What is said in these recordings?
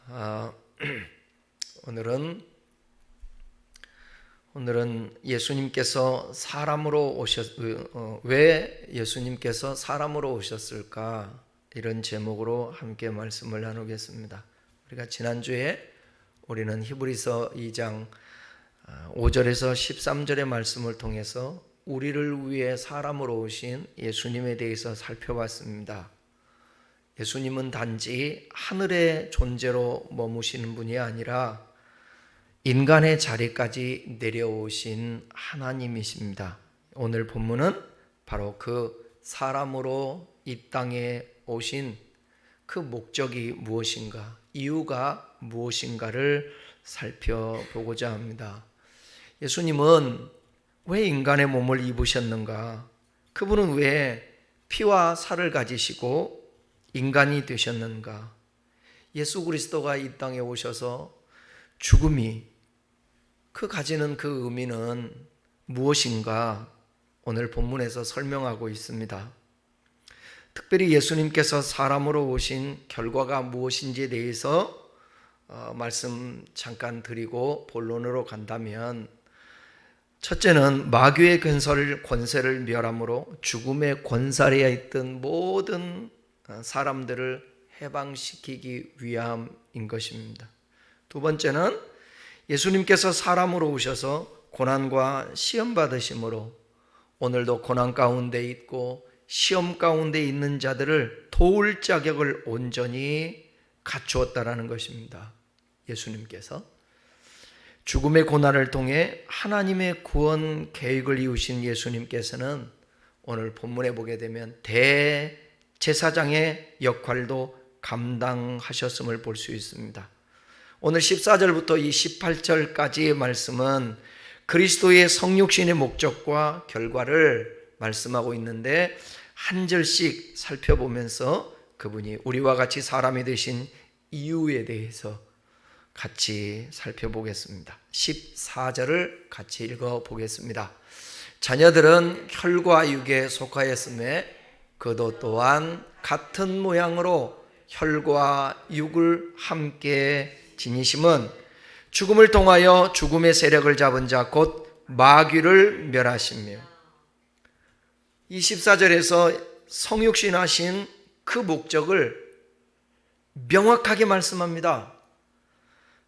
아, 오늘은 예수님께서 왜 예수님께서 사람으로 오셨을까? 이런 제목으로 함께 말씀을 나누겠습니다. 우리가 지난주에 우리는 히브리서 2장 5절에서 13절의 말씀을 통해서 우리를 위해 사람으로 오신 예수님에 대해서 살펴봤습니다. 예수님은 단지 하늘의 존재로 머무시는 분이 아니라 인간의 자리까지 내려오신 하나님이십니다. 오늘 본문은 바로 그 사람으로 이 땅에 오신 그 목적이 무엇인가, 이유가 무엇인가를 살펴보고자 합니다. 예수님은 왜 인간의 몸을 입으셨는가? 그분은 왜 피와 살을 가지시고 인간이 되셨는가? 예수 그리스도가 이 땅에 오셔서 죽음이 가지는 그 의미는 무엇인가? 오늘 본문에서 설명하고 있습니다. 특별히 예수님께서 사람으로 오신 결과가 무엇인지에 대해서 말씀 잠깐 드리고 본론으로 간다면, 첫째는 마귀의 권세를 멸함으로 죽음의 권사리에 있던 모든 사람들을 해방시키기 위함인 것입니다. 두 번째는 예수님께서 사람으로 오셔서 고난과 시험 받으심으로 오늘도 고난 가운데 있고 시험 가운데 있는 자들을 도울 자격을 온전히 갖추었다라는 것입니다. 예수님께서 죽음의 고난을 통해 하나님의 구원 계획을 이루신 예수님께서는 오늘 본문에 보게 되면 대제사장의 역할도 감당하셨음을 볼 수 있습니다. 오늘 14절부터 이 18절까지의 말씀은 그리스도의 성육신의 목적과 결과를 말씀하고 있는데, 한 절씩 살펴보면서 그분이 우리와 같이 사람이 되신 이유에 대해서 같이 살펴보겠습니다. 14절을 같이 읽어보겠습니다. 자녀들은 혈과 육에 속하였음에 그도 또한 같은 모양으로 혈과 육을 함께 지니심은 죽음을 통하여 죽음의 세력을 잡은 자 곧 마귀를 멸하시며, 24절에서 성육신하신 그 목적을 명확하게 말씀합니다.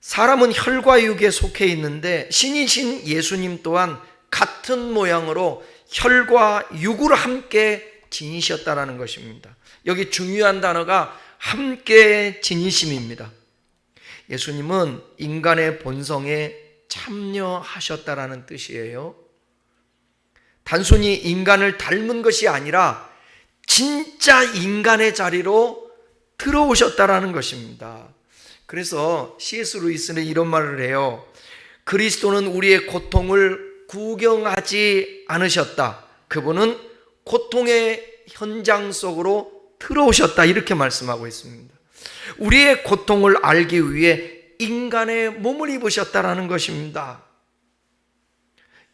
사람은 혈과 육에 속해 있는데 신이신 예수님 또한 같은 모양으로 혈과 육을 함께 지니셨다라는 것입니다. 여기 중요한 단어가 함께 지니심입니다. 예수님은 인간의 본성에 참여하셨다라는 뜻이에요. 단순히 인간을 닮은 것이 아니라 진짜 인간의 자리로 들어오셨다라는 것입니다. 그래서 C.S. 루이스는 이런 말을 해요. 그리스도는 우리의 고통을 구경하지 않으셨다. 그분은 고통의 현장 속으로 들어오셨다. 이렇게 말씀하고 있습니다. 우리의 고통을 알기 위해 인간의 몸을 입으셨다라는 것입니다.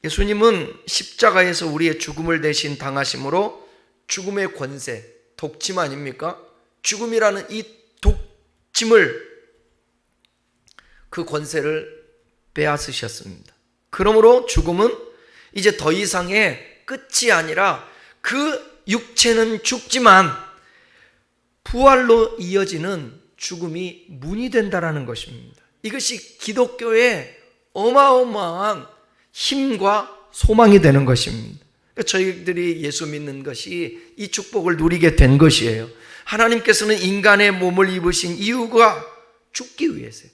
예수님은 십자가에서 우리의 죽음을 대신 당하심으로 죽음의 권세, 독침 아닙니까? 죽음이라는 이 독침을, 그 권세를 빼앗으셨습니다. 그러므로 죽음은 이제 더 이상의 끝이 아니라 그 육체는 죽지만 부활로 이어지는 죽음이 문이 된다라는 것입니다. 이것이 기독교의 어마어마한 힘과 소망이 되는 것입니다. 저희들이 예수 믿는 것이 이 축복을 누리게 된 것이에요. 하나님께서는 인간의 몸을 입으신 이유가 죽기 위해서요.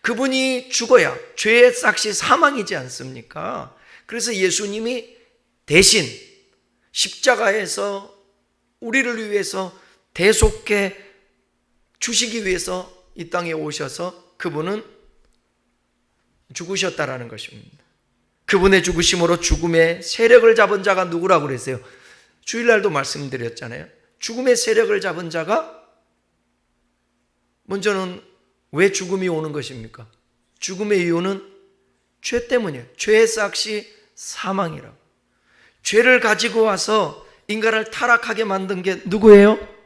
그분이 죽어야 죄의 삭시 사망이지 않습니까? 그래서 예수님이 대신 십자가에서 우리를 위해서 대속해 주시기 위해서 이 땅에 오셔서 그분은 죽으셨다라는 것입니다. 그분의 죽으심으로 죽음의 세력을 잡은 자가 누구라고 그랬어요? 주일날도 말씀드렸잖아요. 죽음의 세력을 잡은 자가, 먼저는 왜 죽음이 오는 것입니까? 죽음의 이유는 죄 때문이에요. 죄의 삭시 사망이라고. 죄를 가지고 와서 인간을 타락하게 만든 게 누구예요?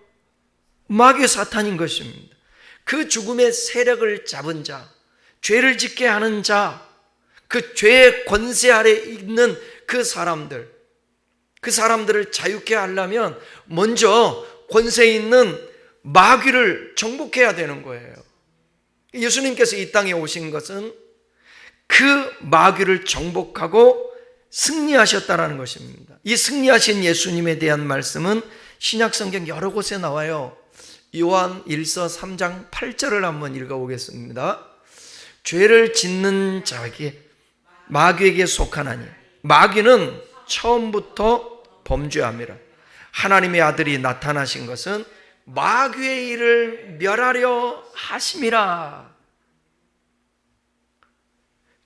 마귀 사탄인 것입니다. 그 죽음의 세력을 잡은 자, 죄를 짓게 하는 자, 그 죄의 권세 아래 있는 그 사람들을 자유케 하려면 먼저 권세 있는 마귀를 정복해야 되는 거예요. 예수님께서 이 땅에 오신 것은 그 마귀를 정복하고 승리하셨다라는 것입니다. 이 승리하신 예수님에 대한 말씀은 신약성경 여러 곳에 나와요. 요한 1서 3장 8절을 한번 읽어보겠습니다. 죄를 짓는 자에게 마귀에게 속하나니 마귀는 처음부터 범죄함이라. 하나님의 아들이 나타나신 것은 마귀의 일을 멸하려 하심이라.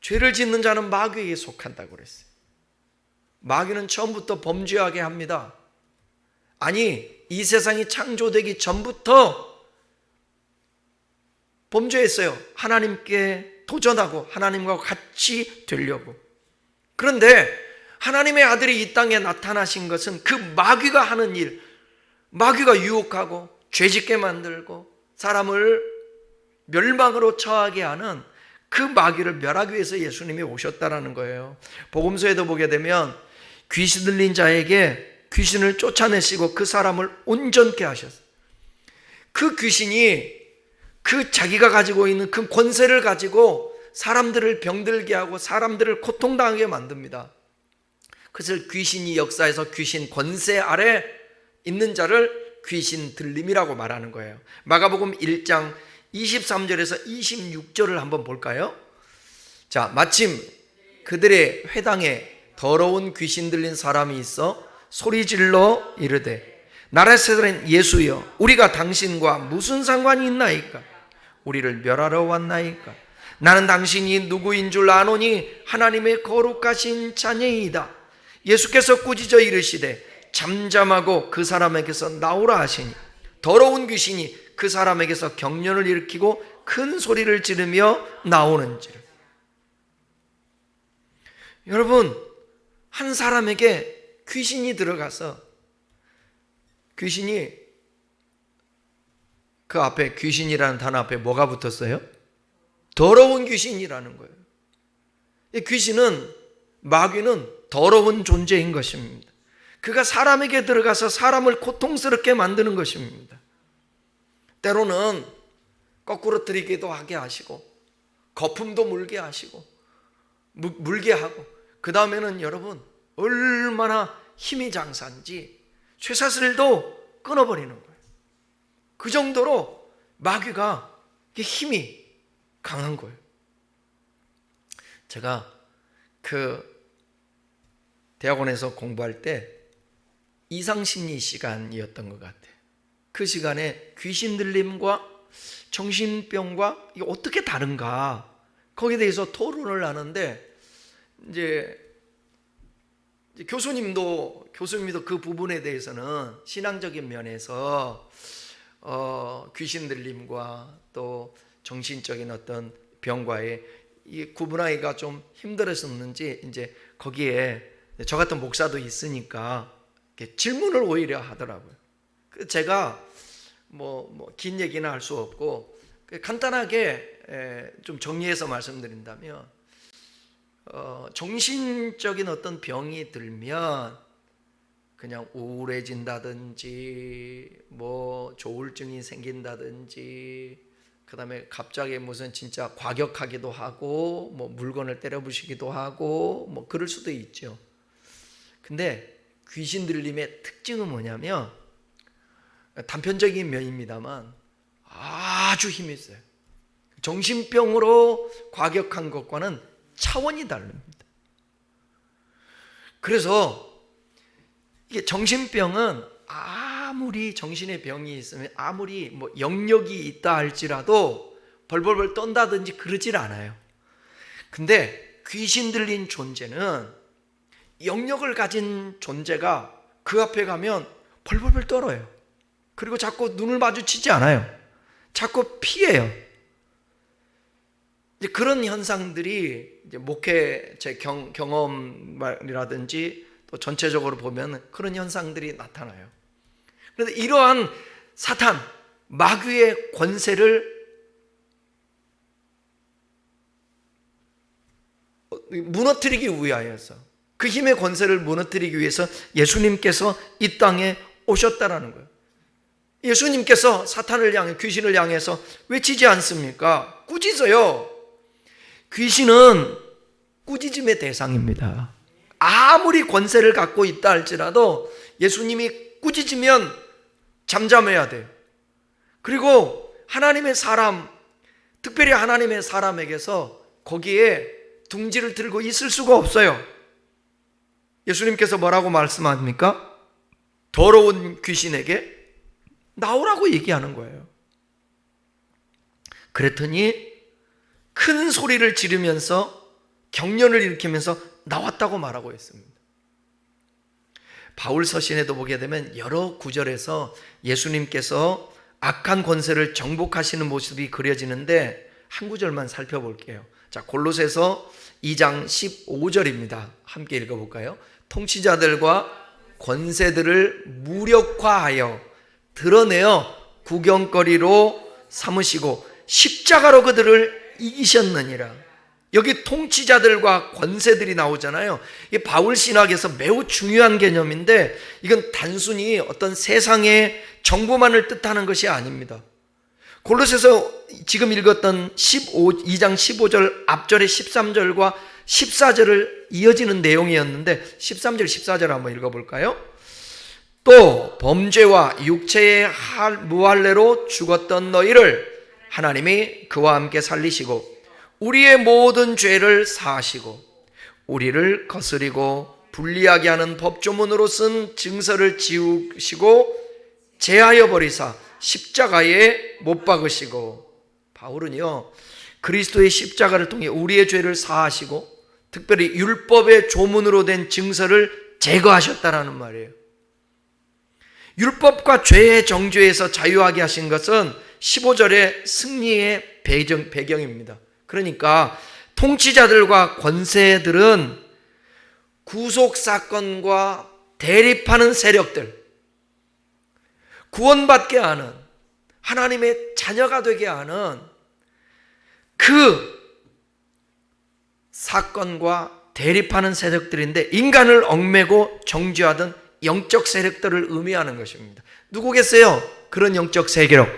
죄를 짓는 자는 마귀에게 속한다고 그랬어요. 마귀는 처음부터 범죄하게 합니다. 아니, 이 세상이 창조되기 전부터 범죄했어요. 하나님께 도전하고 하나님과 같이 되려고. 그런데 하나님의 아들이 이 땅에 나타나신 것은 그 마귀가 하는 일, 마귀가 유혹하고 죄짓게 만들고 사람을 멸망으로 처하게 하는 그 마귀를 멸하기 위해서 예수님이 오셨다라는 거예요. 복음서에도 보게 되면 귀신 들린 자에게 귀신을 쫓아내시고 그 사람을 온전케 하셨어요. 그 귀신이 그 자기가 가지고 있는 그 권세를 가지고 사람들을 병들게 하고 사람들을 고통당하게 만듭니다. 그래서 귀신이 역사에서 귀신 권세 아래 있는 자를 귀신 들림이라고 말하는 거예요. 마가복음 1장 23절에서 26절을 한번 볼까요? 자, 마침 그들의 회당에 더러운 귀신 들린 사람이 있어 소리질러 이르되 나사렛 예수여, 우리가 당신과 무슨 상관이 있나이까? 우리를 멸하러 왔나이까? 나는 당신이 누구인 줄 아노니 하나님의 거룩하신 자녀이다. 예수께서 꾸짖어 이르시되 잠잠하고 그 사람에게서 나오라 하시니 더러운 귀신이 그 사람에게서 경련을 일으키고 큰 소리를 지르며 나오는지라. 여러분, 한 사람에게 귀신이 들어가서 귀신이 그 앞에 귀신이라는 단어 앞에 뭐가 붙었어요? 더러운 귀신이라는 거예요. 이 귀신은, 마귀는 더러운 존재인 것입니다. 그가 사람에게 들어가서 사람을 고통스럽게 만드는 것입니다. 때로는 거꾸로 들이기도 하게 하시고 거품도 물게 하시고 물게 하고, 그 다음에는 여러분 얼마나 힘이 장사인지 쇠사슬도 끊어버리는 거예요. 그 정도로 마귀가 힘이 강한 거예요. 제가 그 대학원에서 공부할 때 이상심리 시간이었던 것 같아요. 그 시간에 귀신 들림과 정신병과 이게 어떻게 다른가, 거기에 대해서 토론을 하는데 이제 교수님도 그 부분에 대해서는 신앙적인 면에서 귀신 들림과 또 정신적인 어떤 병과의 이 구분하기가 좀 힘들었었는지 이제 거기에 저 같은 목사도 있으니까 질문을 오히려 하더라고요. 제가 긴 얘기는 할 수 없고 간단하게 좀 정리해서 말씀드린다면, 정신적인 어떤 병이 들면 그냥 우울해진다든지 조울증이 생긴다든지, 그 다음에 갑자기 무슨 진짜 과격하기도 하고 물건을 때려 부시기도 하고 그럴 수도 있죠. 근데 귀신 들림의 특징은 뭐냐면, 단편적인 면입니다만 아주 힘이 세요. 정신병으로 과격한 것과는 차원이 다릅니다. 그래서 이게 정신병은 아무리 정신의 병이 있으면 아무리 영역이 있다 할지라도 벌벌벌 떤다든지 그러질 않아요. 근데 귀신 들린 존재는 영역을 가진 존재가 그 앞에 가면 벌벌벌 떨어요. 그리고 자꾸 눈을 마주치지 않아요. 자꾸 피해요. 이제 그런 현상들이 이제 목회 제 경험이라든지 또 전체적으로 보면 그런 현상들이 나타나요. 그런데 이러한 사탄, 마귀의 권세를 무너뜨리기 위하여서, 그 힘의 권세를 무너뜨리기 위해서 예수님께서 이 땅에 오셨다라는 거예요. 예수님께서 사탄을 향해, 귀신을 향해서 외치지 않습니까? 꾸짖어요. 귀신은 꾸짖음의 대상입니다. 아무리 권세를 갖고 있다 할지라도 예수님이 꾸짖으면 잠잠해야 돼요. 그리고 하나님의 사람, 특별히 하나님의 사람에게서 거기에 둥지를 들고 있을 수가 없어요. 예수님께서 뭐라고 말씀합니까? 더러운 귀신에게 나오라고 얘기하는 거예요. 그랬더니 큰 소리를 지르면서 경련을 일으키면서 나왔다고 말하고 있습니다. 바울 서신에도 보게 되면 여러 구절에서 예수님께서 악한 권세를 정복하시는 모습이 그려지는데 한 구절만 살펴볼게요. 자, 골로새서 2장 15절입니다. 함께 읽어볼까요? 통치자들과 권세들을 무력화하여 드러내어 구경거리로 삼으시고 십자가로 그들을 이기셨느니라. 여기 통치자들과 권세들이 나오잖아요. 이게 바울 신학에서 매우 중요한 개념인데 이건 단순히 어떤 세상의 정부만을 뜻하는 것이 아닙니다. 골로새서 지금 읽었던 2장 15절 앞절의 13절과 14절을 이어지는 내용이었는데 13절 14절 한번 읽어볼까요? 또 범죄와 육체의 무할례로 죽었던 너희를 하나님이 그와 함께 살리시고 우리의 모든 죄를 사하시고 우리를 거스리고 불리하게 하는 법조문으로 쓴 증서를 지우시고 제하여 버리사 십자가에 못 박으시고. 바울은요, 그리스도의 십자가를 통해 우리의 죄를 사하시고 특별히 율법의 조문으로 된 증서를 제거하셨다라는 말이에요. 율법과 죄의 정죄에서 자유하게 하신 것은 15절의 승리의 배경입니다. 그러니까 통치자들과 권세들은 구속사건과 대립하는 세력들, 구원받게 하는, 하나님의 자녀가 되게 하는 그 사건과 대립하는 세력들인데 인간을 얽매고 정죄하던 영적 세력들을 의미하는 것입니다. 누구겠어요? 그런 영적 세력,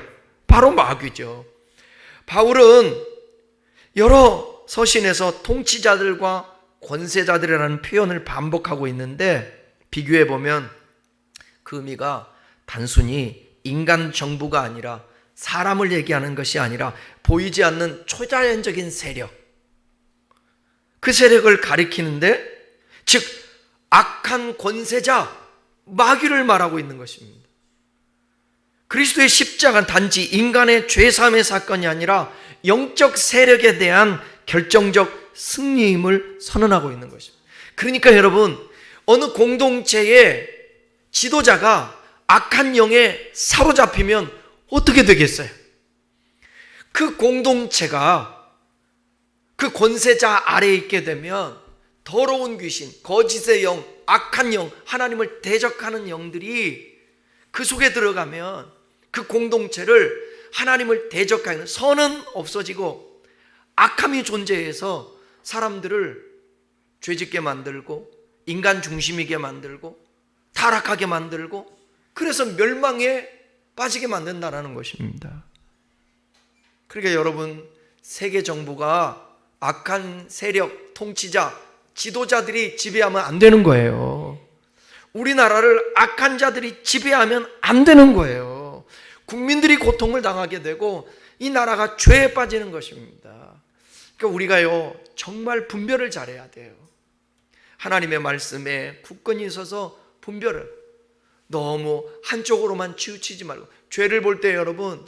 바로 마귀죠. 바울은 여러 서신에서 통치자들과 권세자들이라는 표현을 반복하고 있는데 비교해 보면 그 의미가 단순히 인간 정부가 아니라 사람을 얘기하는 것이 아니라 보이지 않는 초자연적인 세력, 그 세력을 가리키는데 즉 악한 권세자 마귀를 말하고 있는 것입니다. 그리스도의 십자가는 단지 인간의 죄사함의 사건이 아니라 영적 세력에 대한 결정적 승리임을 선언하고 있는 것입니다. 그러니까 여러분, 어느 공동체의 지도자가 악한 영에 사로잡히면 어떻게 되겠어요? 그 공동체가 그 권세자 아래에 있게 되면 더러운 귀신, 거짓의 영, 악한 영, 하나님을 대적하는 영들이 그 속에 들어가면 그 공동체를 하나님을 대적하는, 선은 없어지고 악함이 존재해서 사람들을 죄짓게 만들고 인간 중심이게 만들고 타락하게 만들고 그래서 멸망에 빠지게 만든다는 것입니다. 그러니까 여러분, 세계 정부가 악한 세력, 통치자, 지도자들이 지배하면 안 되는 거예요. 우리나라를 악한 자들이 지배하면 안 되는 거예요. 국민들이 고통을 당하게 되고 이 나라가 죄에 빠지는 것입니다. 그러니까 우리가요, 정말 분별을 잘해야 돼요. 하나님의 말씀에 굳건히 서서 분별을, 너무 한쪽으로만 치우치지 말고. 죄를 볼 때 여러분,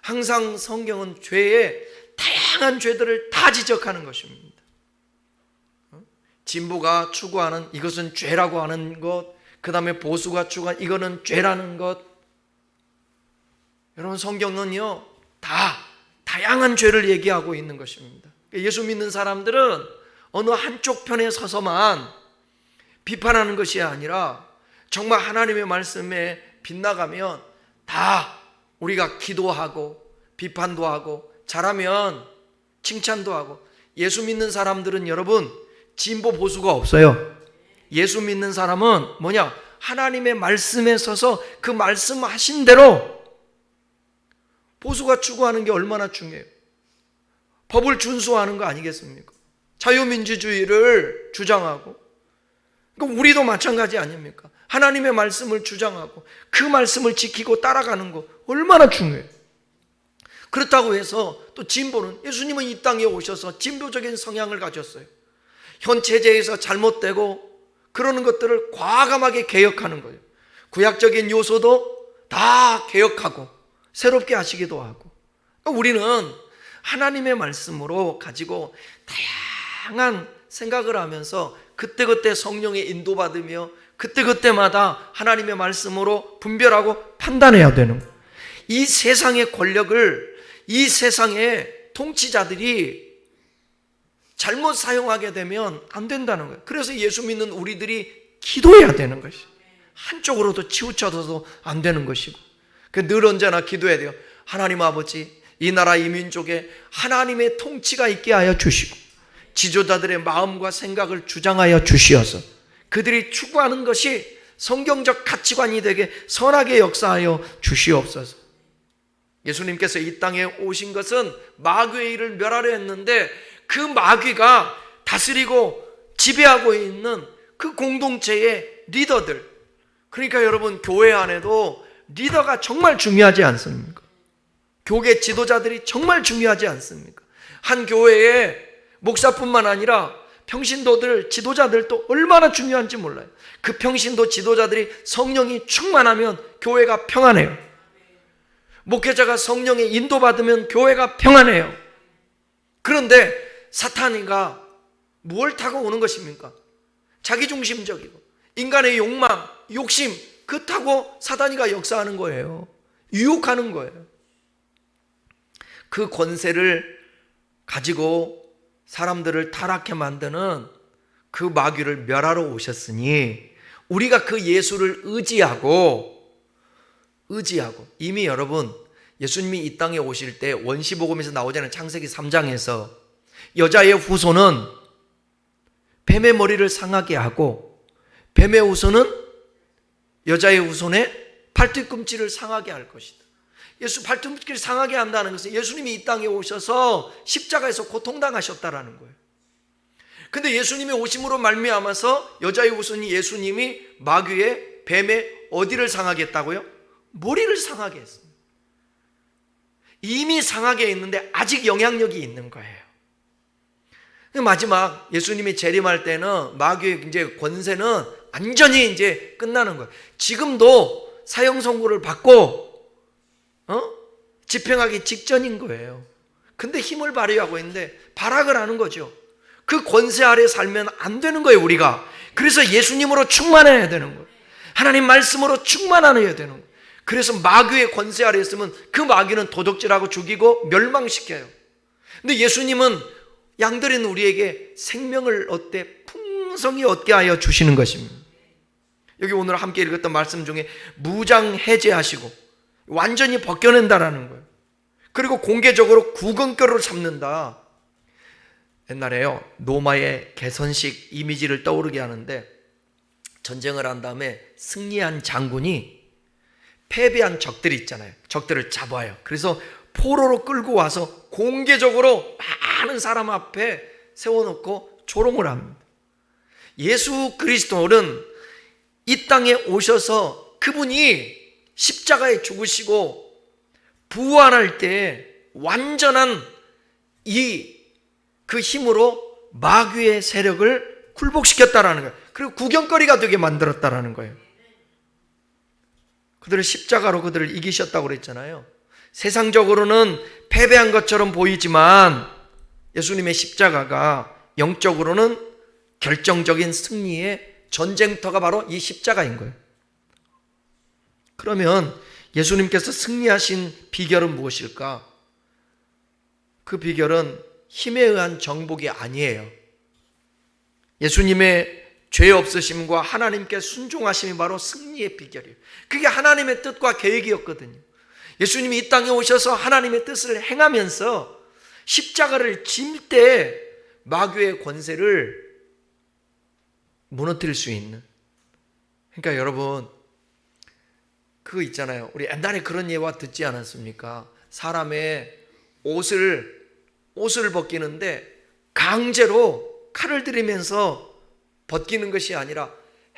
항상 성경은 죄의 다양한 죄들을 다 지적하는 것입니다. 진보가 추구하는 이것은 죄라고 하는 것, 그 다음에 보수가 추구하는 이거는 죄라는 것. 여러분, 성경은요 다 다양한 죄를 얘기하고 있는 것입니다. 예수 믿는 사람들은 어느 한쪽 편에 서서만 비판하는 것이 아니라 정말 하나님의 말씀에 빗나가면 다 우리가 기도하고 비판도 하고 잘하면 칭찬도 하고. 예수 믿는 사람들은 여러분 진보 보수가 없어요. 예수 믿는 사람은 뭐냐? 하나님의 말씀에 서서 그 말씀하신 대로, 보수가 추구하는 게 얼마나 중요해요. 법을 준수하는 거 아니겠습니까? 자유민주주의를 주장하고, 그러니까 우리도 마찬가지 아닙니까? 하나님의 말씀을 주장하고 그 말씀을 지키고 따라가는 거 얼마나 중요해요. 그렇다고 해서 또 진보는, 예수님은 이 땅에 오셔서 진보적인 성향을 가졌어요. 현 체제에서 잘못되고 그러는 것들을 과감하게 개혁하는 거예요. 구약적인 요소도 다 개혁하고 새롭게 하시기도 하고. 우리는 하나님의 말씀으로 가지고 다양한 생각을 하면서 그때그때 성령의 인도받으며 그때그때마다 하나님의 말씀으로 분별하고 판단해야 되는 거예요. 이 세상의 권력을 이 세상의 통치자들이 잘못 사용하게 되면 안 된다는 거예요. 그래서 예수 믿는 우리들이 기도해야 되는 것이에요. 한쪽으로도 치우쳐서도 안 되는 것이고, 늘 언제나 기도해야 돼요. 하나님 아버지, 이 나라 이 민족에 하나님의 통치가 있게 하여 주시고 지도자들의 마음과 생각을 주장하여 주시어서 그들이 추구하는 것이 성경적 가치관이 되게 선하게 역사하여 주시옵소서. 예수님께서 이 땅에 오신 것은 마귀의 일을 멸하려 했는데, 그 마귀가 다스리고 지배하고 있는 그 공동체의 리더들, 그러니까 여러분, 교회 안에도 리더가 정말 중요하지 않습니까? 교계 지도자들이 정말 중요하지 않습니까? 한 교회에 목사뿐만 아니라 평신도들, 지도자들도 얼마나 중요한지 몰라요. 그 평신도 지도자들이 성령이 충만하면 교회가 평안해요. 목회자가 성령의 인도받으면 교회가 평안해요. 그런데 사탄이가 뭘 타고 오는 것입니까? 자기중심적이고 인간의 욕망, 욕심, 그 타고 사탄이가 역사하는 거예요. 유혹하는 거예요. 그 권세를 가지고 사람들을 타락해 만드는 그 마귀를 멸하러 오셨으니, 우리가 그 예수를 의지하고 이미 여러분, 예수님이 이 땅에 오실 때 원시복음에서 나오잖아요. 창세기 3장에서 여자의 후손은 뱀의 머리를 상하게 하고 뱀의 후손은 여자의 후손의 발뒤꿈치를 상하게 할 것이다. 예수 발뒤꿈치를 상하게 한다는 것은 예수님이 이 땅에 오셔서 십자가에서 고통당하셨다라는 거예요. 근데 예수님이 오심으로 말미암아서 여자의 후손이 예수님이 마귀의 뱀의 어디를 상하게 했다고요? 머리를 상하게 했습니다. 이미 상하게 했는데 아직 영향력이 있는 거예요. 마지막 예수님이 재림할 때는 마귀의 이제 권세는 완전히 이제 끝나는 거예요. 지금도 사형 선고를 받고 집행하기 직전인 거예요. 근데 힘을 발휘하고 있는데 발악을 하는 거죠. 그 권세 아래 살면 안 되는 거예요, 우리가. 그래서 예수님으로 충만해야 되는 거예요. 하나님 말씀으로 충만해야 되는 거예요. 그래서 마귀의 권세 아래 있으면 그 마귀는 도둑질하고 죽이고 멸망시켜요. 근데 예수님은 양들인 우리에게 생명을 얻되 풍성히 얻게 하여 주시는 것입니다. 여기 오늘 함께 읽었던 말씀 중에 무장해제하시고 완전히 벗겨낸다라는 거예요. 그리고 공개적으로 구근결을 삼는다. 옛날에요, 로마의 개선식 이미지를 떠오르게 하는데, 전쟁을 한 다음에 승리한 장군이 패배한 적들이 있잖아요. 적들을 잡아요. 그래서 포로로 끌고 와서 공개적으로 많은 사람 앞에 세워놓고 조롱을 합니다. 예수 그리스도는 이 땅에 오셔서 그분이 십자가에 죽으시고 부활할 때 완전한 그 힘으로 마귀의 세력을 굴복시켰다라는 거예요. 그리고 구경거리가 되게 만들었다라는 거예요. 그들을 십자가로 그들을 이기셨다고 그랬잖아요. 세상적으로는 패배한 것처럼 보이지만 예수님의 십자가가 영적으로는 결정적인 승리의 전쟁터가 바로 이 십자가인 거예요. 그러면 예수님께서 승리하신 비결은 무엇일까? 그 비결은 힘에 의한 정복이 아니에요. 예수님의 죄 없으심과 하나님께 순종하심이 바로 승리의 비결이에요. 그게 하나님의 뜻과 계획이었거든요. 예수님이 이 땅에 오셔서 하나님의 뜻을 행하면서 십자가를 질 때 마귀의 권세를 무너뜨릴 수 있는. 그러니까 여러분, 그거 있잖아요. 우리 옛날에 그런 예화 듣지 않았습니까? 사람의 옷을 벗기는데 강제로 칼을 들이면서 벗기는 것이 아니라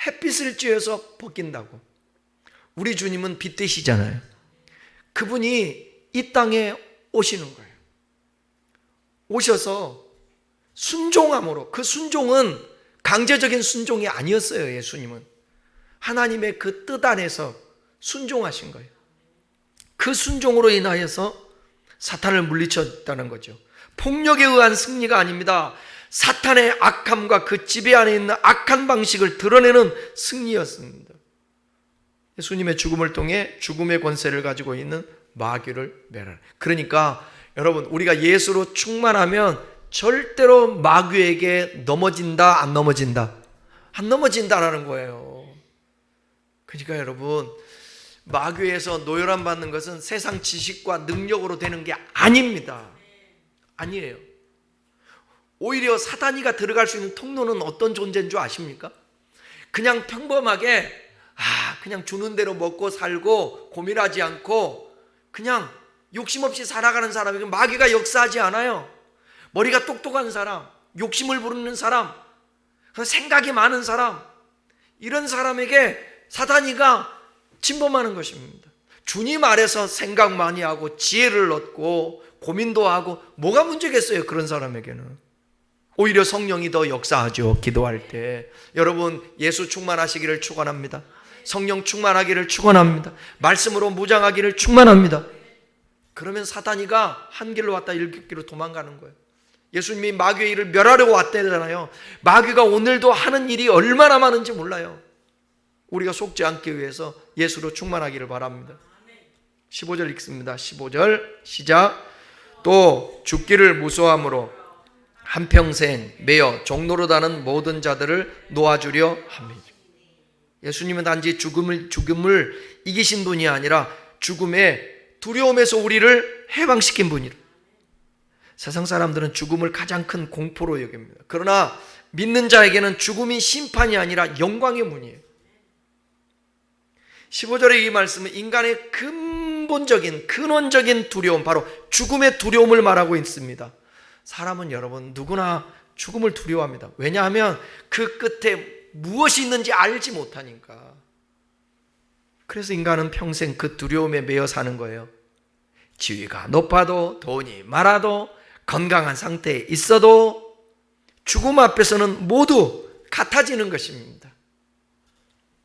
햇빛을 쬐어서 벗긴다고. 우리 주님은 빛 되시잖아요. 그분이 이 땅에 오시는 거예요. 오셔서 순종함으로, 그 순종은 강제적인 순종이 아니었어요. 예수님은 하나님의 그 뜻 안에서 순종하신 거예요. 그 순종으로 인하여서 사탄을 물리쳤다는 거죠. 폭력에 의한 승리가 아닙니다. 사탄의 악함과 그 지배 안에 있는 악한 방식을 드러내는 승리였습니다. 예수님의 죽음을 통해 죽음의 권세를 가지고 있는 마귀를 멸하라. 그러니까 여러분, 우리가 예수로 충만하면 절대로 마귀에게 넘어진다, 안 넘어진다? 안 넘어진다라는 거예요. 그러니까 여러분, 마귀에서 노열함 받는 것은 세상 지식과 능력으로 되는 게 아닙니다. 아니에요. 오히려 사단이가 들어갈 수 있는 통로는 어떤 존재인 줄 아십니까? 그냥 평범하게 그냥 주는 대로 먹고 살고 고민하지 않고 그냥 욕심 없이 살아가는 사람에게 마귀가 역사하지 않아요. 머리가 똑똑한 사람, 욕심을 부르는 사람, 생각이 많은 사람, 이런 사람에게 사단이가 침범하는 것입니다. 주님 아래서 생각 많이 하고 지혜를 얻고 고민도 하고 뭐가 문제겠어요? 그런 사람에게는 오히려 성령이 더 역사하죠. 기도할 때. 여러분, 예수 충만하시기를 축원합니다. 성령 충만하기를 축원합니다. 말씀으로 무장하기를 축원합니다. 그러면 사단이가 한 길로 왔다 일곱 길로 도망가는 거예요. 예수님이 마귀의 일을 멸하려고 왔다잖아요. 마귀가 오늘도 하는 일이 얼마나 많은지 몰라요. 우리가 속지 않기 위해서 예수로 충만하기를 바랍니다. 15절 읽습니다. 15절 시작. 또 죽기를 무서워함으로 한평생 매여 종로로 다는 모든 자들을 놓아주려 합니다. 예수님은 단지 죽음을 이기신 분이 아니라 죽음의 두려움에서 우리를 해방시킨 분이라. 세상 사람들은 죽음을 가장 큰 공포로 여깁니다. 그러나 믿는 자에게는 죽음이 심판이 아니라 영광의 문이에요. 15절의 이 말씀은 인간의 근본적인 근원적인 두려움, 바로 죽음의 두려움을 말하고 있습니다. 사람은 여러분 누구나 죽음을 두려워합니다. 왜냐하면 그 끝에 무엇이 있는지 알지 못하니까. 그래서 인간은 평생 그 두려움에 매여 사는 거예요. 지위가 높아도 돈이 많아도 건강한 상태에 있어도 죽음 앞에서는 모두 같아지는 것입니다.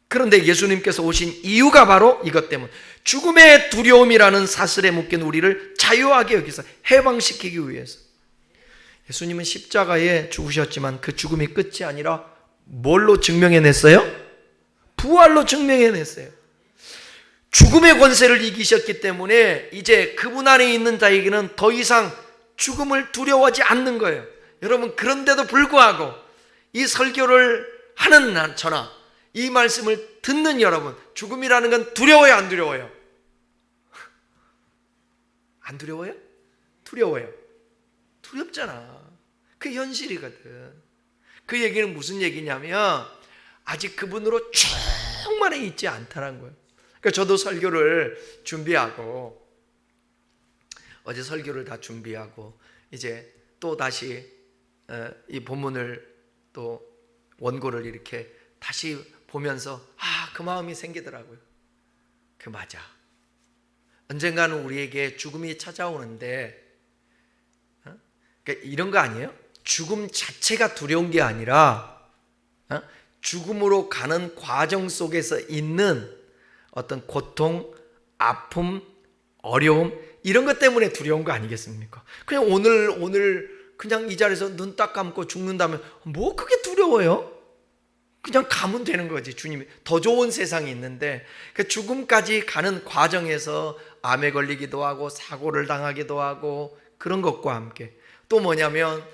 그런데 예수님께서 오신 이유가 바로 이것 때문, 죽음의 두려움이라는 사슬에 묶인 우리를 자유하게 여기서 해방시키기 위해서. 예수님은 십자가에 죽으셨지만 그 죽음이 끝이 아니라 뭘로 증명해냈어요? 부활로 증명해냈어요. 죽음의 권세를 이기셨기 때문에 이제 그분 안에 있는 자에게는 더 이상 죽음을 두려워하지 않는 거예요. 여러분, 그런데도 불구하고 이 설교를 하는 저나 이 말씀을 듣는 여러분, 죽음이라는 건 두려워요, 안 두려워요? 안 두려워요? 두려워요. 두렵잖아. 그게 현실이거든. 그 얘기는 무슨 얘기냐면 아직 그분으로 충만해 있지 않다는 거예요. 그러니까 저도 설교를 준비하고, 어제 설교를 다 준비하고 이제 또 다시 이 본문을 또 원고를 이렇게 다시 보면서 그 마음이 생기더라고요. 그 맞아. 언젠가는 우리에게 죽음이 찾아오는데, 그러니까 이런 거 아니에요? 죽음 자체가 두려운 게 아니라 죽음으로 가는 과정 속에서 있는 어떤 고통, 아픔, 어려움, 이런 것 때문에 두려운 거 아니겠습니까? 그냥 오늘 그냥 이 자리에서 눈 딱 감고 죽는다면 뭐 그게 두려워요? 그냥 가면 되는 거지. 주님이 더 좋은 세상이 있는데, 그 죽음까지 가는 과정에서 암에 걸리기도 하고 사고를 당하기도 하고 그런 것과 함께 또 뭐냐면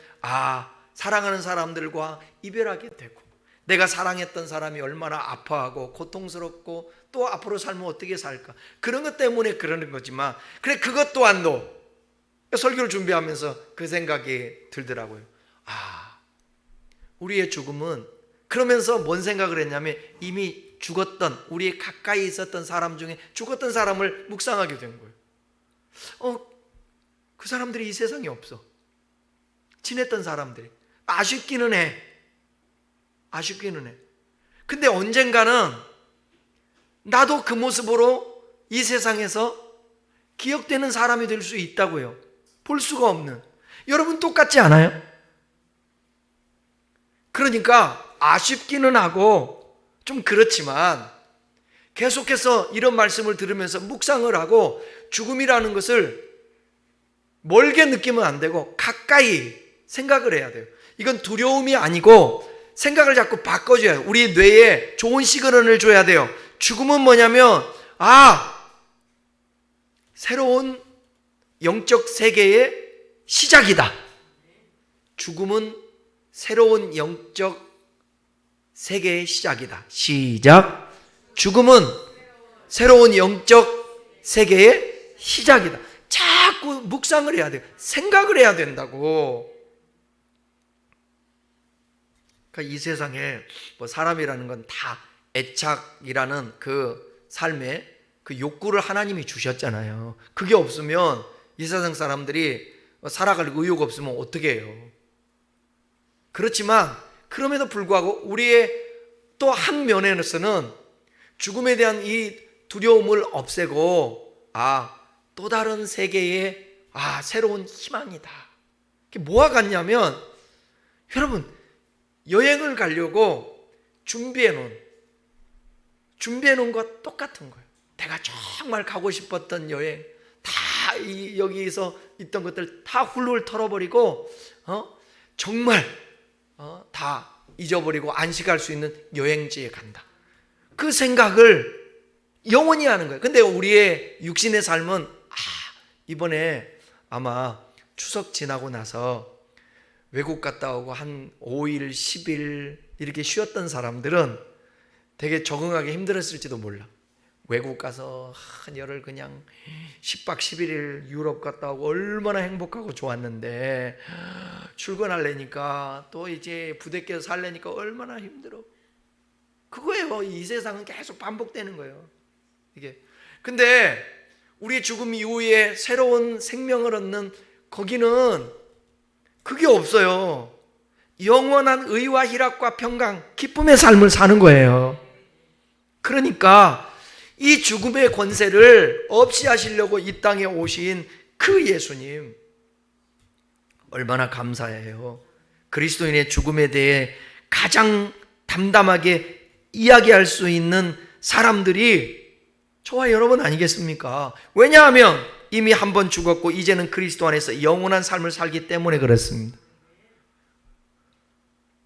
사랑하는 사람들과 이별하게 되고, 내가 사랑했던 사람이 얼마나 아파하고 고통스럽고 또 앞으로 살면 어떻게 살까, 그런 것 때문에 그러는 거지만, 그래 그것 또한도 설교를 준비하면서 그 생각이 들더라고요. 우리의 죽음은 그러면서 뭔 생각을 했냐면 이미 죽었던, 우리 가까이 있었던 사람 중에 죽었던 사람을 묵상하게 된 거예요. 그 사람들이 이 세상에 없어. 지냈던 사람들이. 아쉽기는 해. 근데 언젠가는 나도 그 모습으로 이 세상에서 기억되는 사람이 될 수 있다고요. 볼 수가 없는. 여러분 똑같지 않아요? 그러니까 아쉽기는 하고 좀 그렇지만 계속해서 이런 말씀을 들으면서 묵상을 하고 죽음이라는 것을 멀게 느끼면 안 되고 가까이 생각을 해야 돼요. 이건 두려움이 아니고 생각을 자꾸 바꿔줘야 해요. 우리 뇌에 좋은 시그널을 줘야 돼요. 죽음은 뭐냐면 새로운 영적 세계의 시작이다. 죽음은 새로운 영적 세계의 시작이다. 시작. 죽음은 새로운 영적 세계의 시작이다. 자꾸 묵상을 해야 돼요. 생각을 해야 된다고. 그러니까 이 세상에 사람이라는 건 다 애착이라는 그 삶에 그 욕구를 하나님이 주셨잖아요. 그게 없으면 이 세상 사람들이 살아갈 의욕 없으면 어떻게 해요? 그렇지만 그럼에도 불구하고 우리의 또 한 면에서는 죽음에 대한 이 두려움을 없애고 또 다른 세계의 새로운 희망이다. 그게 뭐가 같냐면 여러분 여행을 가려고 준비해 놓은 것 똑같은 거예요. 내가 정말 가고 싶었던 여행 다 여기서 있던 것들 다 훌훌 털어버리고 정말 다 잊어버리고 안식할 수 있는 여행지에 간다. 그 생각을 영원히 하는 거예요. 근데 우리의 육신의 삶은 이번에 아마 추석 지나고 나서 외국 갔다 오고 한 5일, 10일 이렇게 쉬었던 사람들은 되게 적응하기 힘들었을지도 몰라. 외국 가서 한 열흘 그냥 10박 11일 유럽 갔다 오고 얼마나 행복하고 좋았는데 출근하려니까 또 이제 부대껴서 살려니까 얼마나 힘들어. 그거예요. 이 세상은 계속 반복되는 거예요. 이게. 근데 우리의 죽음 이후에 새로운 생명을 얻는 거기는 그게 없어요. 영원한 의와 희락과 평강, 기쁨의 삶을 사는 거예요. 그러니까 이 죽음의 권세를 없이 하시려고 이 땅에 오신 그 예수님 얼마나 감사해요. 그리스도인의 죽음에 대해 가장 담담하게 이야기할 수 있는 사람들이 저와 여러분 아니겠습니까? 왜냐하면 이미 한 번 죽었고 이제는 그리스도 안에서 영원한 삶을 살기 때문에 그렇습니다.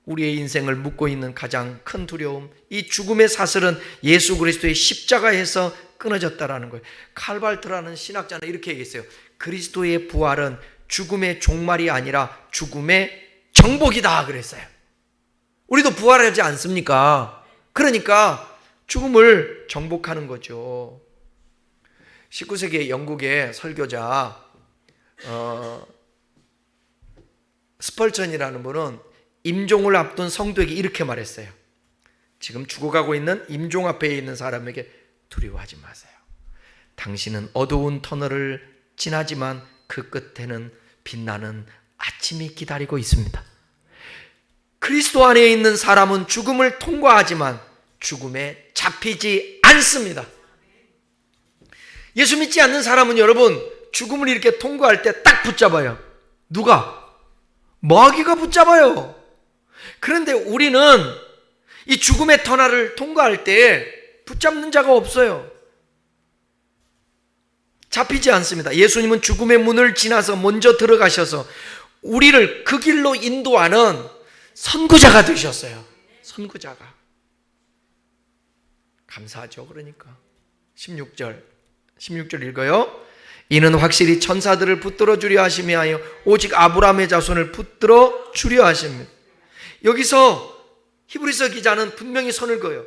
우리의 인생을 묶고 있는 가장 큰 두려움, 이 죽음의 사슬은 예수 그리스도의 십자가에서 끊어졌다라는 거예요. 칼발트라는 신학자는 이렇게 얘기했어요. 그리스도의 부활은 죽음의 종말이 아니라 죽음의 정복이다 그랬어요. 우리도 부활하지 않습니까? 그러니까 죽음을 정복하는 거죠. 19세기 영국의 설교자 스펄전이라는 분은 임종을 앞둔 성도에게 이렇게 말했어요. 지금 죽어가고 있는 임종 앞에 있는 사람에게 두려워하지 마세요. 당신은 어두운 터널을 지나지만 그 끝에는 빛나는 아침이 기다리고 있습니다. 그리스도 안에 있는 사람은 죽음을 통과하지만 죽음에 잡히지 않습니다. 예수 믿지 않는 사람은 여러분 죽음을 이렇게 통과할 때 딱 붙잡아요. 누가? 마귀가 붙잡아요. 그런데 우리는 이 죽음의 터널을 통과할 때 붙잡는 자가 없어요. 잡히지 않습니다. 예수님은 죽음의 문을 지나서 먼저 들어가셔서 우리를 그 길로 인도하는 선구자가 되셨어요. 선구자가. 감사하죠. 그러니까 16절 읽어요. 이는 확실히 천사들을 붙들어 주려 하심이 하여 오직 아브라함의 자손을 붙들어 주려 하십니다. 여기서 히브리서 기자는 분명히 선을 그어요.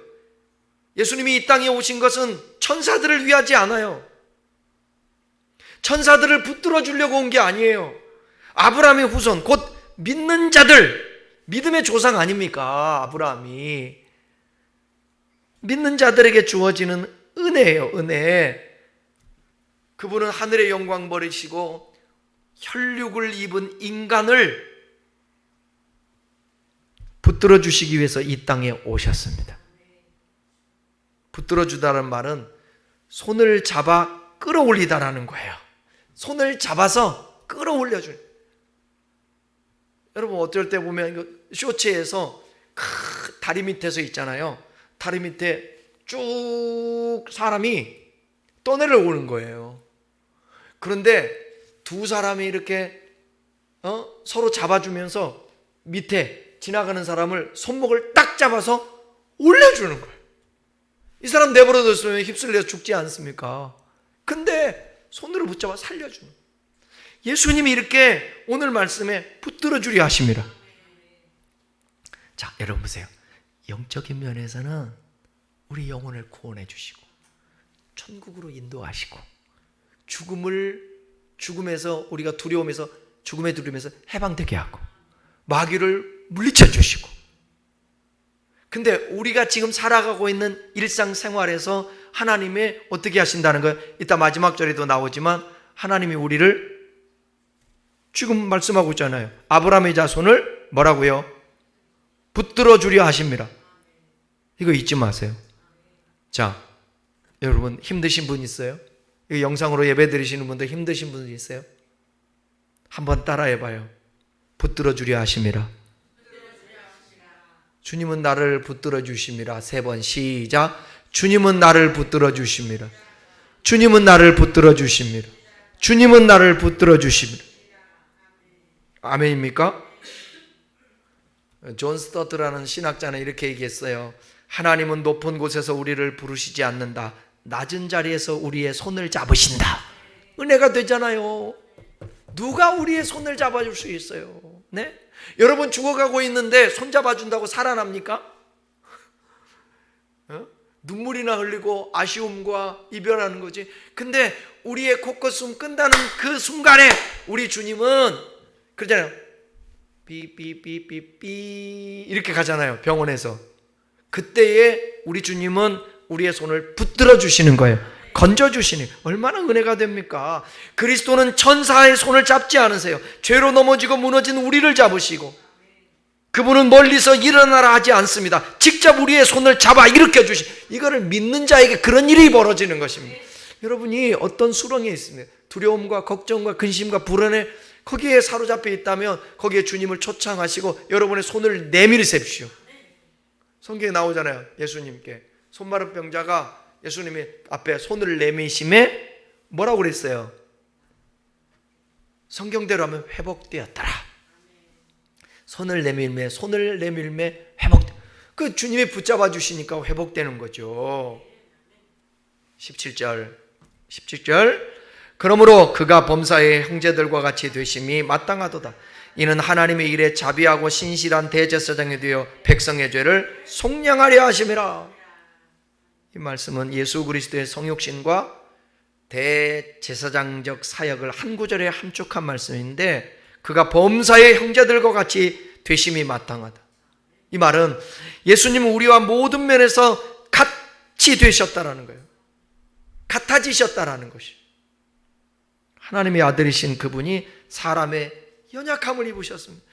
예수님이 이 땅에 오신 것은 천사들을 위하지 않아요. 천사들을 붙들어 주려고 온 게 아니에요. 아브라함의 후손 곧 믿는 자들, 믿음의 조상 아닙니까? 아브라함이. 믿는 자들에게 주어지는 은혜예요, 은혜. 그분은 하늘의 영광 버리시고 혈육을 입은 인간을 붙들어 주시기 위해서 이 땅에 오셨습니다. 붙들어 주다는 말은 손을 잡아 끌어올리다라는 거예요. 손을 잡아서 끌어올려주는. 여러분 어떨 때 보면 쇼츠에서 다리 밑에서 있잖아요. 다리 밑에 쭉 사람이 떠내려오는 거예요. 그런데 두 사람이 이렇게 서로 잡아주면서 밑에 지나가는 사람을 손목을 딱 잡아서 올려주는 거예요. 이 사람 내버려뒀으면 휩쓸려 죽지 않습니까? 근데 손으로 붙잡아 살려주는 거예요. 예수님이 이렇게 오늘 말씀에 붙들어 주려 하십니다. 자, 여러분 보세요. 영적인 면에서는 우리 영혼을 구원해 주시고 천국으로 인도하시고 죽음에서 우리가 두려움에서 죽음에 두려움에서 해방되게 하고 마귀를 물리쳐 주시고, 근데 우리가 지금 살아가고 있는 일상생활에서 하나님의 어떻게 하신다는 거예요? 이따 마지막 절에도 나오지만 하나님이 우리를 지금 말씀하고 있잖아요. 아브라함의 자손을 뭐라고요? 붙들어 주려 하십니다. 이거 잊지 마세요. 자, 여러분 힘드신 분 있어요? 이 영상으로 예배 드리시는 분들 힘드신 분 있어요? 한번 따라해봐요. 붙들어 주려 하심이라. 주님은 나를 붙들어 주심이라. 3번 시작. 주님은 나를 붙들어 주심이라. 주님은 나를 붙들어 주심이라. 주님은 나를 붙들어 주심이라. 아멘입니까? 존 스터트라는 신학자는 이렇게 얘기했어요. 하나님은 높은 곳에서 우리를 부르시지 않는다. 낮은 자리에서 우리의 손을 잡으신다. 은혜가 되잖아요. 누가 우리의 손을 잡아줄 수 있어요? 네? 여러분 죽어가고 있는데 손 잡아준다고 살아납니까? 눈물이나 흘리고 아쉬움과 이별하는 거지. 근데 우리의 코끝숨 끈다는 그 순간에 우리 주님은 그러잖아요. 삐삐삐삐삐 이렇게 가잖아요. 병원에서. 그때에 우리 주님은 우리의 손을 붙들어 주시는 거예요. 건져 주시니 얼마나 은혜가 됩니까? 그리스도는 천사의 손을 잡지 않으세요. 죄로 넘어지고 무너진 우리를 잡으시고, 그분은 멀리서 일어나라 하지 않습니다. 직접 우리의 손을 잡아 일으켜 주시. 이거를 믿는 자에게 그런 일이 벌어지는 것입니다. 여러분이 어떤 수렁에 있습니다. 두려움과 걱정과 근심과 불안에 거기에 사로잡혀 있다면 거기에 주님을 초청하시고 여러분의 손을 내밀으십시오. 성경에 나오잖아요. 예수님께 손마른 병자가 예수님이 앞에 손을 내미심에 뭐라고 그랬어요? 성경대로 하면 회복되었더라. 손을 내밀매 회복. 그 주님이 붙잡아 주시니까 회복되는 거죠. 17절 그러므로 그가 범사의 형제들과 같이 되심이 마땅하도다. 이는 하나님의 일에 자비하고 신실한 대제사장이 되어 백성의 죄를 속량하려 하심이라. 이 말씀은 예수 그리스도의 성육신과 대제사장적 사역을 한 구절에 함축한 말씀인데, 그가 범사의 형제들과 같이 되심이 마땅하다. 이 말은 예수님은 우리와 모든 면에서 같이 되셨다라는 거예요. 같아지셨다라는 것이. 하나님의 아들이신 그분이 사람의 연약함을 입으셨습니다.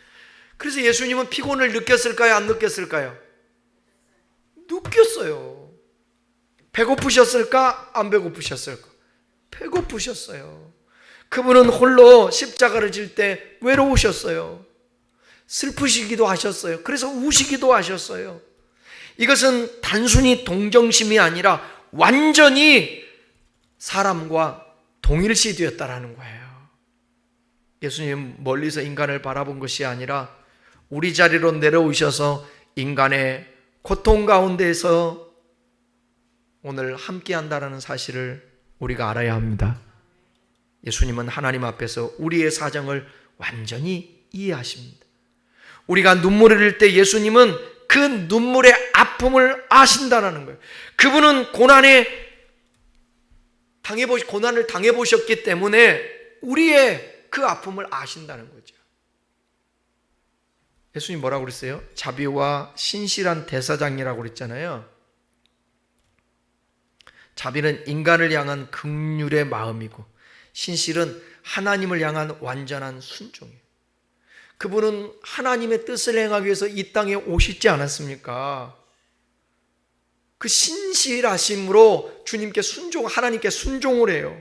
그래서 예수님은 피곤을 느꼈을까요? 안 느꼈을까요? 느꼈어요. 배고프셨을까? 안 배고프셨을까? 배고프셨어요. 그분은 홀로 십자가를 질 때 외로우셨어요. 슬프시기도 하셨어요. 그래서 우시기도 하셨어요. 이것은 단순히 동정심이 아니라 완전히 사람과 동일시 되었다라는 거예요. 예수님 멀리서 인간을 바라본 것이 아니라 우리 자리로 내려오셔서 인간의 고통 가운데에서 오늘 함께 한다는 사실을 우리가 알아야 합니다. 예수님은 하나님 앞에서 우리의 사정을 완전히 이해하십니다. 우리가 눈물을 흘릴 때 예수님은 그 눈물의 아픔을 아신다는 거예요. 그분은 고난을 당해보셨기 때문에 우리의 그 아픔을 아신다는 거죠. 예수님 뭐라고 그랬어요? 자비와 신실한 대사장이라고 그랬잖아요. 자비는 인간을 향한 긍휼의 마음이고, 신실은 하나님을 향한 완전한 순종이에요. 그분은 하나님의 뜻을 행하기 위해서 이 땅에 오시지 않았습니까? 그 신실하심으로 주님께 하나님께 순종을 해요.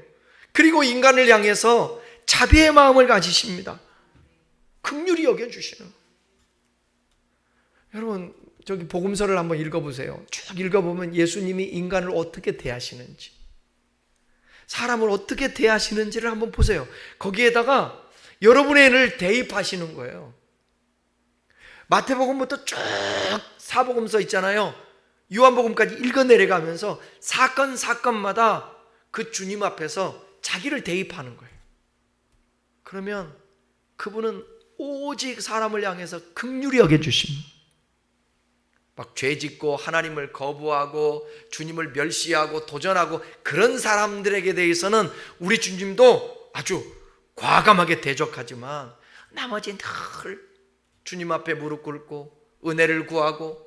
그리고 인간을 향해서 자비의 마음을 가지십니다. 긍휼히 여겨주시는. 여러분, 저기 복음서를 한번 읽어보세요. 쭉 읽어보면 예수님이 인간을 어떻게 대하시는지, 사람을 어떻게 대하시는지를 한번 보세요. 거기에다가 여러분의 애를 대입하시는 거예요. 마태복음부터 쭉 사복음서 있잖아요. 요한복음까지 읽어내려가면서 사건마다 그 주님 앞에서 자기를 대입하는 거예요. 그러면 그분은 오직 사람을 향해서 긍휼히 여겨주십니다. 막 죄짓고 하나님을 거부하고 주님을 멸시하고 도전하고 그런 사람들에게 대해서는 우리 주님도 아주 과감하게 대적하지만, 나머지 늘 주님 앞에 무릎 꿇고 은혜를 구하고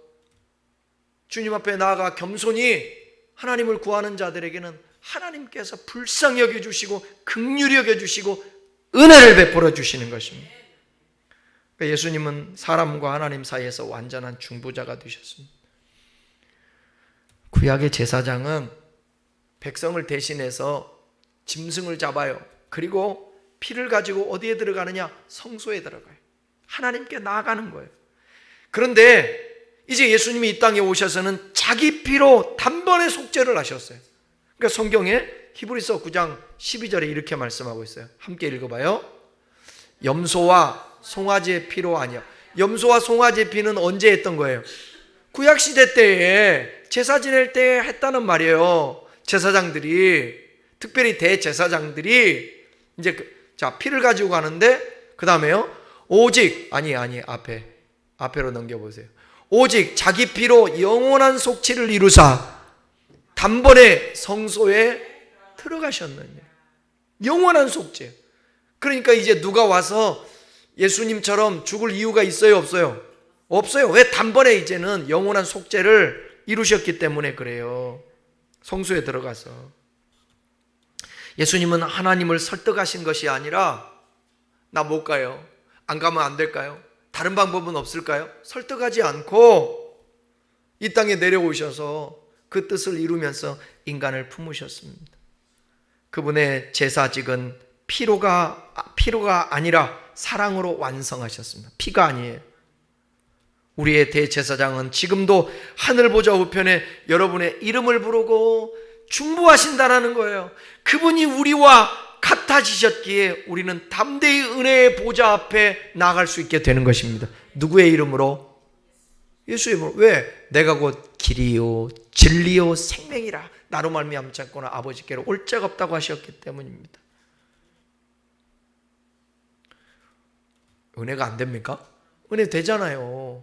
주님 앞에 나아가 겸손히 하나님을 구하는 자들에게는 하나님께서 불쌍히 여겨주시고 긍휼히 여겨주시고 은혜를 베풀어 주시는 것입니다. 예수님은 사람과 하나님 사이에서 완전한 중보자가 되셨습니다. 구약의 제사장은 백성을 대신해서 짐승을 잡아요. 그리고 피를 가지고 어디에 들어가느냐? 성소에 들어가요. 하나님께 나아가는 거예요. 그런데 이제 예수님이 이 땅에 오셔서는 자기 피로 단번에 속죄를 하셨어요. 그러니까 성경에 히브리서 9장 12절에 이렇게 말씀하고 있어요. 함께 읽어봐요. 염소와 송아지의 피로 아니야. 염소와 송아지의 피는 언제 했던 거예요? 구약시대 때에 제사 지낼 때 했다는 말이에요. 제사장들이, 특별히 대제사장들이 이제 피를 가지고 가는데, 그 다음에요, 오직 앞에로 넘겨보세요. 오직 자기 피로 영원한 속죄를 이루사 단번에 성소에 들어가셨느냐. 영원한 속죄. 그러니까 이제 누가 와서 예수님처럼 죽을 이유가 있어요, 없어요? 없어요. 왜? 단번에 이제는 영원한 속죄를 이루셨기 때문에 그래요. 성소에 들어가서. 예수님은 하나님을 설득하신 것이 아니라, 나 못 가요, 안 가면 안 될까요? 다른 방법은 없을까요? 설득하지 않고 이 땅에 내려오셔서 그 뜻을 이루면서 인간을 품으셨습니다. 그분의 제사직은 피로가 아니라 사랑으로 완성하셨습니다. 피가 아니에요. 우리의 대제사장은 지금도 하늘 보좌 우편에 여러분의 이름을 부르고 중보하신다라는 거예요. 그분이 우리와 같아지셨기에 우리는 담대히 은혜의 보좌 앞에 나아갈 수 있게 되는 것입니다. 누구의 이름으로? 예수의 이름으로. 왜? 내가 곧 길이요 진리요 생명이라 나로 말미암지 않고는 아버지께로 올 자가 없다고 하셨기 때문입니다. 은혜가 안 됩니까? 은혜 되잖아요.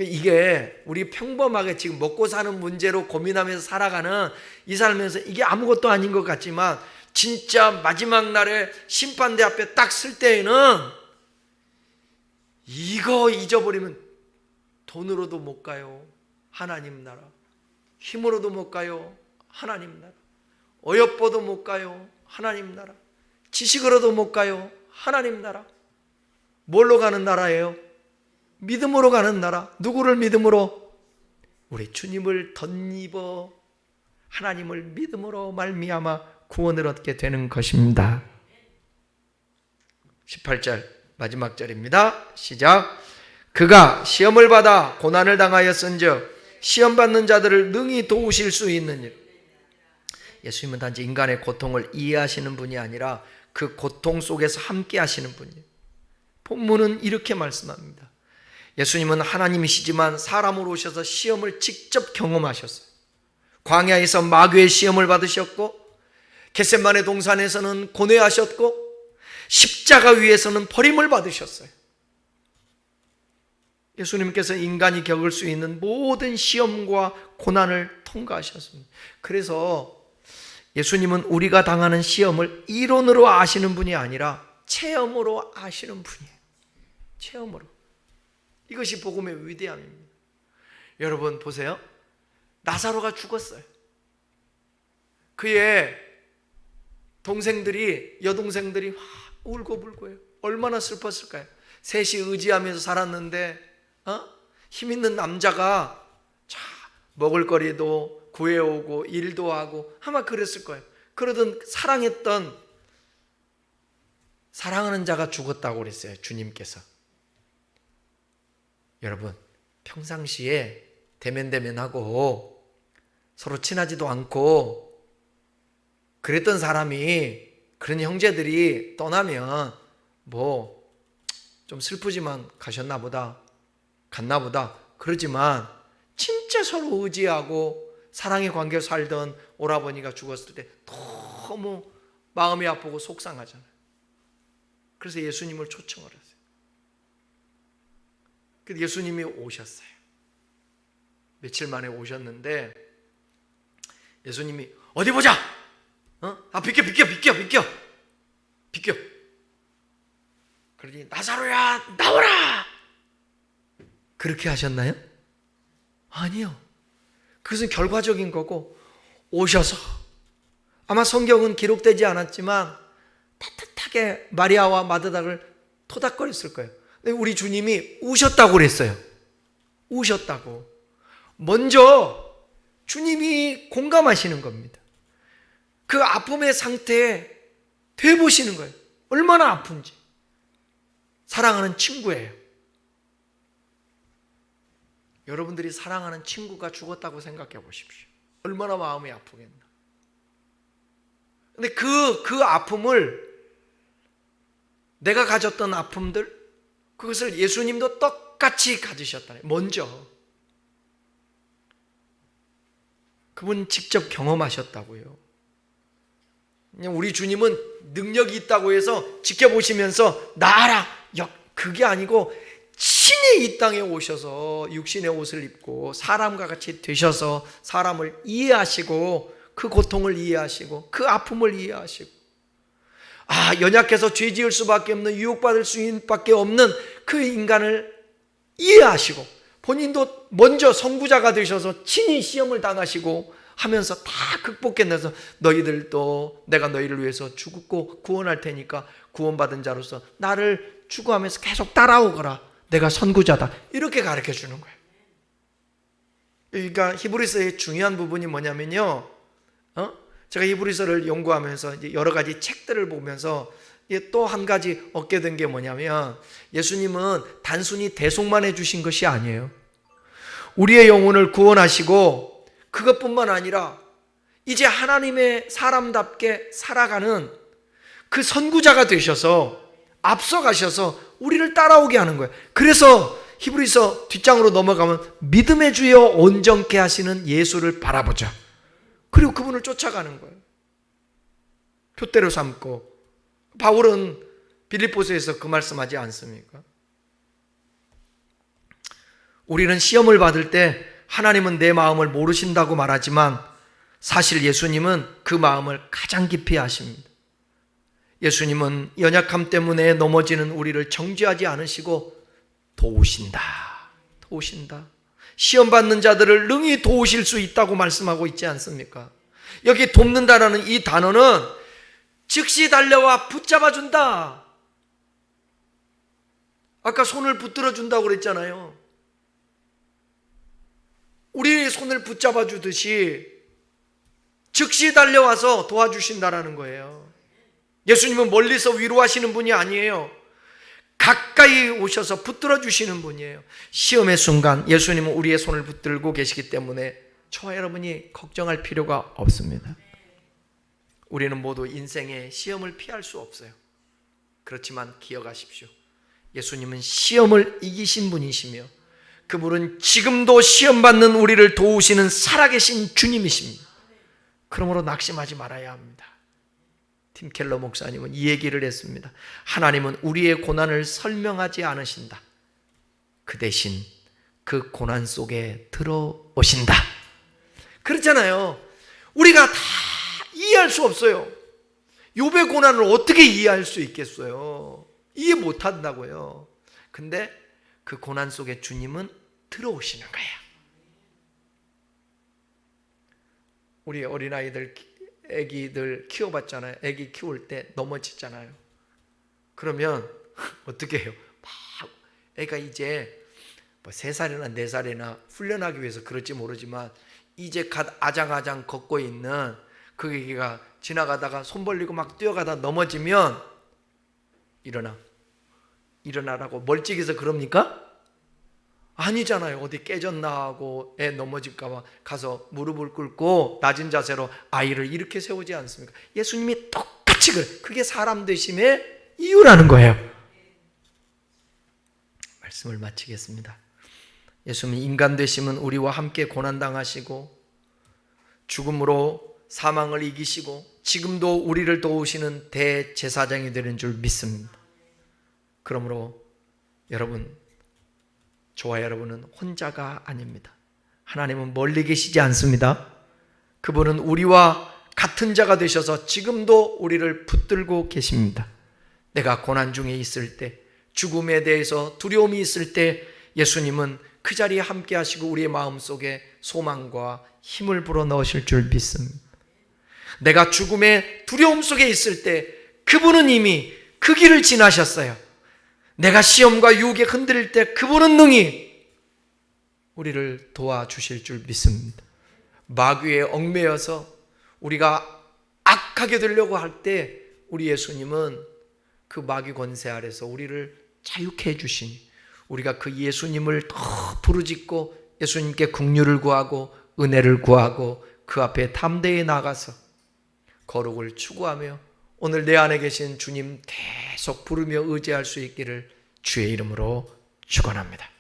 이게 우리 평범하게 지금 먹고 사는 문제로 고민하면서 살아가는 이 삶에서 이게 아무것도 아닌 것 같지만, 진짜 마지막 날에 심판대 앞에 딱 설 때에는 이거 잊어버리면 돈으로도 못 가요, 하나님 나라. 힘으로도 못 가요, 하나님 나라. 어여뻐도 못 가요, 하나님 나라. 지식으로도 못 가요, 하나님 나라. 뭘로 가는 나라예요? 믿음으로 가는 나라. 누구를 믿음으로? 우리 주님을 덧입어 하나님을 믿음으로 말미암아 구원을 얻게 되는 것입니다. 18절 마지막 절입니다. 시작. 그가 시험을 받아 고난을 당하였은즉 시험 받는 자들을 능히 도우실 수 있는 일. 예수님은 단지 인간의 고통을 이해하시는 분이 아니라 그 고통 속에서 함께 하시는 분이에요. 본문은 이렇게 말씀합니다. 예수님은 하나님이시지만 사람으로 오셔서 시험을 직접 경험하셨어요. 광야에서 마귀의 시험을 받으셨고, 겟세마네 동산에서는 고뇌하셨고, 십자가 위에서는 버림을 받으셨어요. 예수님께서 인간이 겪을 수 있는 모든 시험과 고난을 통과하셨습니다. 그래서 예수님은 우리가 당하는 시험을 이론으로 아시는 분이 아니라 체험으로 아시는 분이에요. 체험으로. 이것이 복음의 위대함입니다. 여러분 보세요. 나사로가 죽었어요. 그의 여동생들이 울고불고해요. 얼마나 슬펐을까요? 셋이 의지하면서 살았는데 힘 있는 남자가 먹을거리도 구해오고 일도 하고 아마 그랬을 거예요. 그러던 사랑하는 자가 죽었다고 그랬어요. 주님께서. 여러분 평상시에 대면대면하고 서로 친하지도 않고 그랬던 사람이, 그런 형제들이 떠나면 좀 슬프지만 갔나 보다 그러지만 진짜 서로 의지하고 사랑의 관계로 살던 오라버니가 죽었을 때 너무 마음이 아프고 속상하잖아요. 그래서 예수님을 초청을 했어요. 그래서 예수님이 오셨어요. 며칠 만에 오셨는데 예수님이 어디 보자. 비켜. 그러니 나사로야 나오라. 그렇게 하셨나요? 아니요. 그것은 결과적인 거고, 오셔서 아마 성경은 기록되지 않았지만 따뜻하게 마리아와 마르다를 토닥거렸을 거예요. 우리 주님이 우셨다고 그랬어요. 우셨다고. 먼저 주님이 공감하시는 겁니다. 그 아픔의 상태에 되보시는 거예요. 얼마나 아픈지. 사랑하는 친구예요. 여러분들이 사랑하는 친구가 죽었다고 생각해 보십시오. 얼마나 마음이 아프겠나. 근데 그 아픔을, 내가 가졌던 아픔들, 그것을 예수님도 똑같이 가지셨다네. 먼저 그분 직접 경험하셨다고요. 우리 주님은 능력이 있다고 해서 지켜보시면서 나아라, 그게 아니고 친히 이 땅에 오셔서 육신의 옷을 입고 사람과 같이 되셔서 사람을 이해하시고 그 고통을 이해하시고 그 아픔을 이해하시고, 연약해서 죄 지을 수밖에 없는, 유혹받을 수밖에 없는 그 인간을 이해하시고 본인도 먼저 선구자가 되셔서 친히 시험을 당하시고 하면서 다 극복해내서 너희들도 내가 너희를 위해서 죽고 구원할 테니까 구원받은 자로서 나를 추구하면서 계속 따라오거라. 내가 선구자다. 이렇게 가르쳐 주는 거예요. 그러니까 히브리서의 중요한 부분이 뭐냐면요. 제가 히브리서를 연구하면서 이제 여러 가지 책들을 보면서 또 한 가지 얻게 된 게 뭐냐면, 예수님은 단순히 대속만 해주신 것이 아니에요. 우리의 영혼을 구원하시고 그것뿐만 아니라 이제 하나님의 사람답게 살아가는 그 선구자가 되셔서 앞서가셔서 우리를 따라오게 하는 거예요. 그래서 히브리서 뒷장으로 넘어가면 믿음의 주여 온전케 하시는 예수를 바라보자. 그리고 그분을 쫓아가는 거예요. 표대로 삼고. 바울은 빌립보서에서 그 말씀하지 않습니까? 우리는 시험을 받을 때 하나님은 내 마음을 모르신다고 말하지만 사실 예수님은 그 마음을 가장 깊이 아십니다. 예수님은 연약함 때문에 넘어지는 우리를 정죄하지 않으시고 도우신다. 시험 받는 자들을 능히 도우실 수 있다고 말씀하고 있지 않습니까? 여기 돕는다라는 이 단어는 즉시 달려와 붙잡아준다. 아까 손을 붙들어 준다고 그랬잖아요. 우리 손을 붙잡아 주듯이 즉시 달려와서 도와주신다라는 거예요. 예수님은 멀리서 위로하시는 분이 아니에요. 가까이 오셔서 붙들어 주시는 분이에요. 시험의 순간 예수님은 우리의 손을 붙들고 계시기 때문에 저와 여러분이 걱정할 필요가 없습니다. 우리는 모두 인생의 시험을 피할 수 없어요. 그렇지만 기억하십시오. 예수님은 시험을 이기신 분이시며 그분은 지금도 시험받는 우리를 도우시는 살아계신 주님이십니다. 그러므로 낙심하지 말아야 합니다. 팀 켈러 목사님은 이 얘기를 했습니다. 하나님은 우리의 고난을 설명하지 않으신다. 그 대신 그 고난 속에 들어오신다. 그렇잖아요. 우리가 다 이해할 수 없어요. 욥의 고난을 어떻게 이해할 수 있겠어요? 이해 못한다고요. 근데 그 고난 속에 주님은 들어오시는 거예요. 우리 어린아이들, 애기들 키워봤잖아요. 애기 키울 때 넘어지잖아요. 그러면 어떻게 해요? 막 애가 이제 뭐 3살이나 4살이나 훈련하기 위해서 그럴지 모르지만 이제 갓 아장아장 걷고 있는 그 애기가 지나가다가 손 벌리고 막 뛰어가다 넘어지면 일어나라고 멀찍이서 그럽니까? 아니잖아요. 어디 깨졌나 하고 애 넘어질까 봐 가서 무릎을 꿇고 낮은 자세로 아이를 이렇게 세우지 않습니까? 예수님이 똑같이 그게 사람 되심의 이유라는 거예요. 말씀을 마치겠습니다. 예수님이 인간 되심은 우리와 함께 고난당하시고 죽음으로 사망을 이기시고 지금도 우리를 도우시는 대제사장이 되는 줄 믿습니다. 그러므로 여러분, 저와 여러분은 혼자가 아닙니다. 하나님은 멀리 계시지 않습니다. 그분은 우리와 같은 자가 되셔서 지금도 우리를 붙들고 계십니다. 내가 고난 중에 있을 때, 죽음에 대해서 두려움이 있을 때 예수님은 그 자리에 함께 하시고 우리의 마음속에 소망과 힘을 불어넣으실 줄 믿습니다. 내가 죽음의 두려움 속에 있을 때 그분은 이미 그 길을 지나셨어요. 내가 시험과 유혹에 흔들릴 때 그분은 능히 우리를 도와주실 줄 믿습니다. 마귀에 얽매여서 우리가 악하게 되려고 할 때 우리 예수님은 그 마귀 권세 아래서 우리를 자유케 해주시니 우리가 그 예수님을 더 부르짖고 예수님께 긍휼을 구하고 은혜를 구하고 그 앞에 담대히 나가서 거룩을 추구하며 오늘 내 안에 계신 주님 계속 부르며 의지할 수 있기를 주의 이름으로 축원합니다.